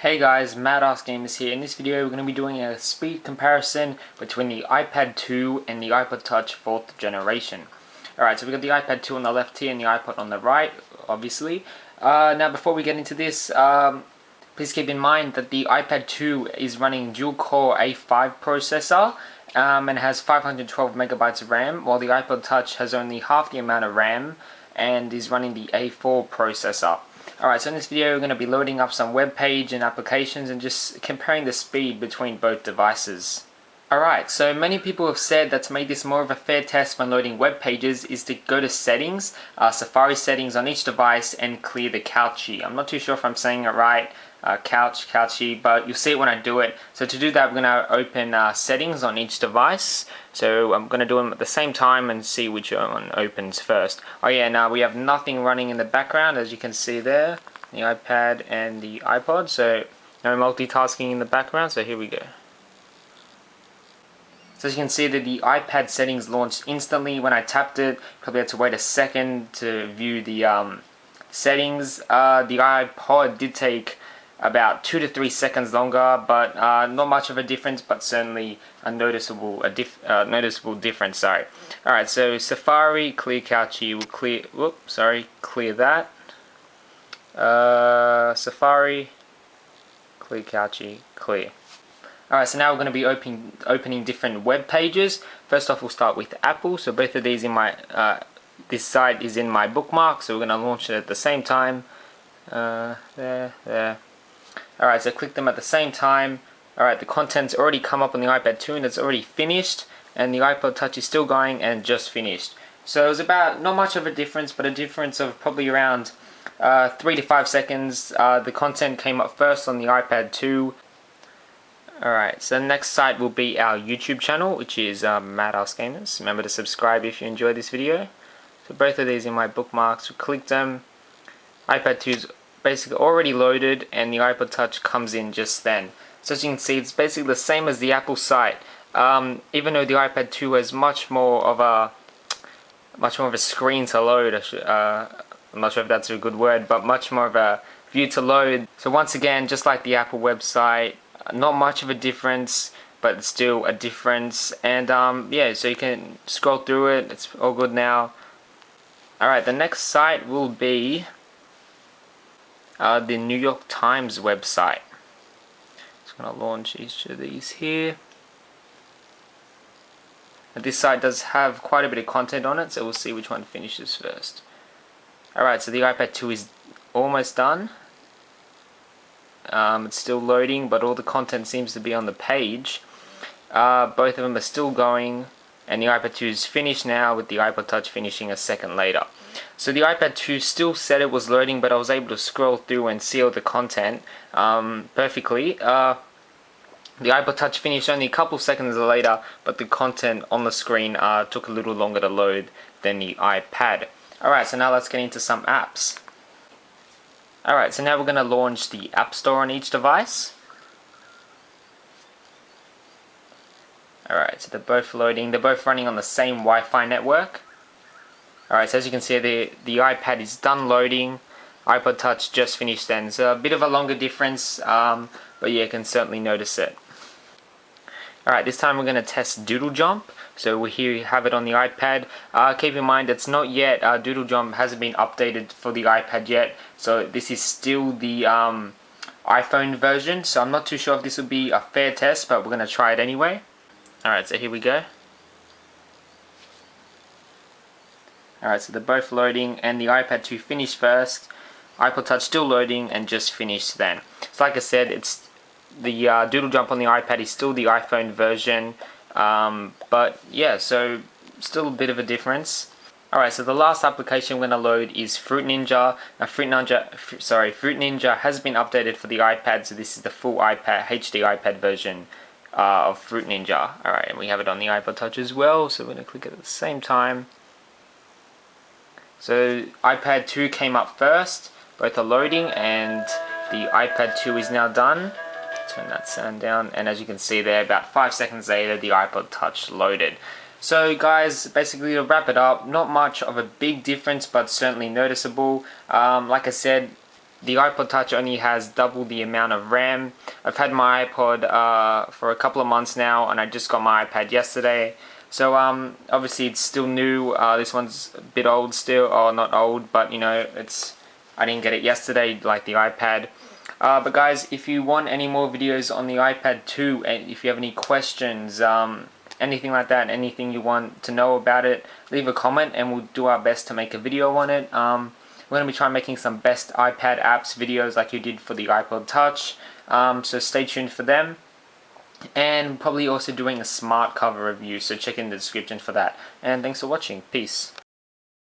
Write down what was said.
Hey guys, MadAskGamers here. In this video we're going to be doing a speed comparison between the iPad 2 and the iPod Touch 4th generation. Alright, so we've got the iPad 2 on the left here and the iPod on the right, obviously. Now before we get into this, please keep in mind that the iPad 2 is running dual-core A5 processor and has 512 megabytes of RAM, while the iPod Touch has only half the amount of RAM and is running the A4 processor. Alright, so in this video we're going to be loading up some web page and applications and just comparing the speed between both devices. Alright, so many people have said that to make this more of a fair test when loading web pages is to go to settings, Safari settings on each device and clear the Couchy. I'm not too sure if I'm saying it right, Couchy, but you'll see it when I do it. So to do that we're going to open settings on each device. So I'm going to do them at the same time and see which one opens first. Oh yeah, now we have nothing running in the background, as you can see there, the iPad and the iPod, so no multitasking in the background, so here we go. So as you can see that the iPad settings launched instantly when I tapped it. Probably had to wait a second to view the settings. The iPod did take about 2 to 3 seconds longer, but not much of a difference, but certainly a noticeable difference. Sorry. All right, so Safari, clear Couchy, will clear. Whoops, sorry, clear that. Safari, clear Couchy, clear. Alright, so now we're going to be opening different web pages. First off, we'll start with Apple. So both of these in my this site is in my bookmark, so we're going to launch it at the same time. There. Alright, so click them at the same time. Alright, the content's already come up on the iPad 2 and it's already finished, and the iPod Touch is still going and just finished. So it was about not much of a difference, but a difference of probably around 3 to 5 seconds. The content came up first on the iPad 2. Alright, so the next site will be our YouTube channel, which is MadAskGamers. Remember to subscribe if you enjoyed this video. So both of these in my bookmarks, we click them. iPad 2 is basically already loaded and the iPod Touch comes in just then. So as you can see, it's basically the same as the Apple site. Even though the iPad 2 has much more of a screen to load, I'm not sure if that's a good word, but much more of a view to load. So once again, just like the Apple website, not much of a difference, but still a difference. And yeah, so you can scroll through it, it's all good now. Alright, the next site will be the New York Times website. Just going to launch each of these here. And this site does have quite a bit of content on it, so we'll see which one finishes first. Alright, so the iPad 2 is almost done. It's still loading, but all the content seems to be on the page. Both of them are still going, and the iPad 2 is finished now, with the iPod Touch finishing a second later. So the iPad 2 still said it was loading, but I was able to scroll through and see all the content perfectly. The iPod Touch finished only a couple seconds later, but the content on the screen took a little longer to load than the iPad. Alright, so now let's get into some apps. Alright, so now we're going to launch the App Store on each device. Alright, so they're both loading. They're both running on the same Wi-Fi network. Alright, so as you can see, the iPad is done loading. iPod Touch just finished then. So a bit of a longer difference, but yeah, you can certainly notice it. Alright, this time we're going to test Doodle Jump. So here you have it on the iPad. Keep in mind it's not yet, Doodle Jump hasn't been updated for the iPad yet. So this is still the iPhone version. So I'm not too sure if this will be a fair test, but we're going to try it anyway. Alright, so here we go. Alright, so they're both loading and the iPad 2 finished first. iPod Touch still loading and just finished then. So like I said, it's the Doodle Jump on the iPad is still the iPhone version. But yeah, so still a bit of a difference. Alright, so the last application we're going to load is Fruit Ninja. Now Fruit Ninja has been updated for the iPad, so this is the full iPad, HD iPad version of Fruit Ninja. Alright, and we have it on the iPod Touch as well, so we're going to click it at the same time. So iPad 2 came up first, both are loading, and the iPad 2 is now done. Turn that sound down, and as you can see there, about 5 seconds later the iPod Touch loaded. So guys, basically to wrap it up, not much of a big difference, but certainly noticeable. Like I said, the iPod Touch only has double the amount of RAM. I've had my iPod for a couple of months now, and I just got my iPad yesterday. So obviously it's still new. This one's a bit old still, or not old, but you know, I didn't get it yesterday like the iPad. But guys, if you want any more videos on the iPad 2, and if you have any questions, anything like that, anything you want to know about it, leave a comment and we'll do our best to make a video on it. We're going to be trying making some best iPad apps videos like you did for the iPod Touch, so stay tuned for them. And probably also doing a smart cover review, so check in the description for that. And thanks for watching. Peace.